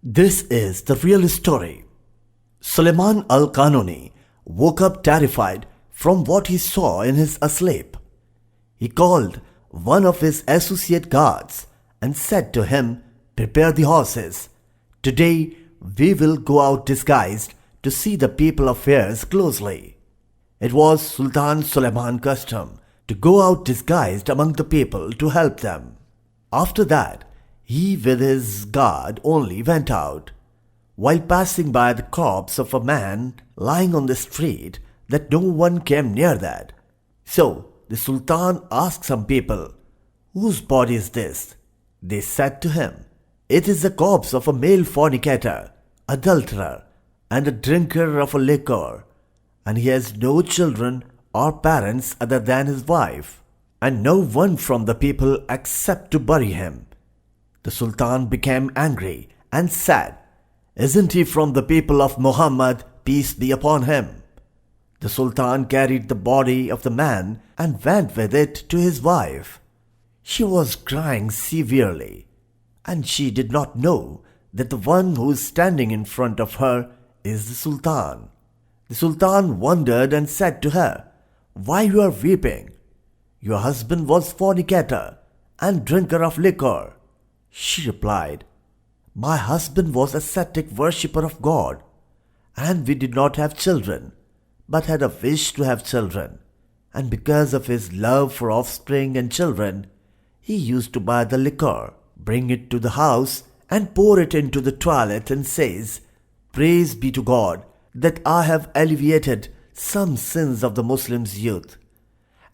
This is the real story. Suleman Al Qanooni woke up terrified from what he saw in his sleep. He called one of his associate guards and said to him, "Prepare the horses. Today we will go out disguised to see the people affairs closely." It was Sultan Suleiman's custom to go out disguised among the people to help them. After that, he with his guard only went out. While passing by the corpse of a man lying on the street, that no one came near that. So the Sultan asked some people, "Whose body is this?" They said to him, "It is the corpse of a male fornicator, adulterer, and a drinker of a liquor, and he has no children or parents other than his wife, and no one from the people except to bury him." The Sultan became angry and said, "Isn't he from the people of Muhammad, peace be upon him?" The Sultan carried the body of the man and went with it to his wife. She was crying severely, and she did not know that the one who is standing in front of her is the Sultan. The Sultan wondered and said to her, "Why you are weeping? Your husband was fornicator and drinker of liquor." She replied, "My husband was ascetic worshipper of God, and we did not have children, but had a wish to have children. And because of his love for offspring and children, he used to buy the liquor, bring it to the house, and pour it into the toilet and says, 'Praise be to God that I have alleviated some sins of the Muslims' youth.'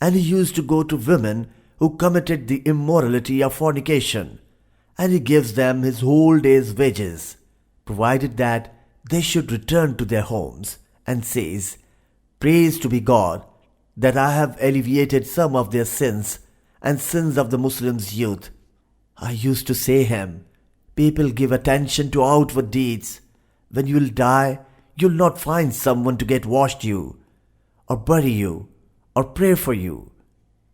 And he used to go to women who committed the immorality of fornication, and he gives them his whole day's wages, provided that they should return to their homes, and says, 'Praise to be God that I have alleviated some of their sins and sins of the Muslims' youth.' I used to say him, 'People give attention to outward deeds. When you will die, you'll not find someone to get washed you, or bury you, or pray for you.'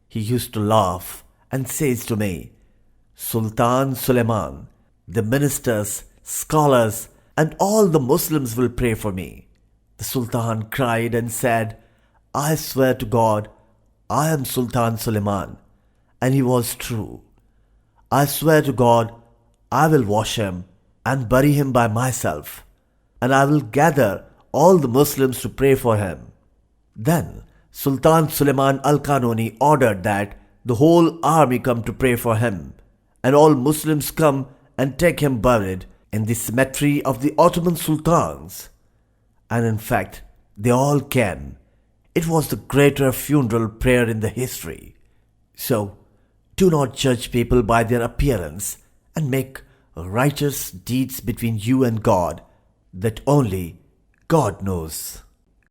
He used to laugh and says to me, 'Sultan Suleiman, the ministers, scholars, and all the Muslims will pray for me.' The Sultan cried and said, 'I swear to God, I am Sultan Suleiman.' And he was true. 'I swear to God, I will wash him and bury him by myself, and I will gather all the Muslims to pray for him.' Then Sultan Suleman Al Qanooni ordered that the whole army come to pray for him, and all Muslims come and take him buried in the cemetery of the Ottoman sultans. And in fact, they all came. It was the greatest funeral prayer in the history. So, do not judge people by their appearance, and make righteous deeds between you and God, that only God knows."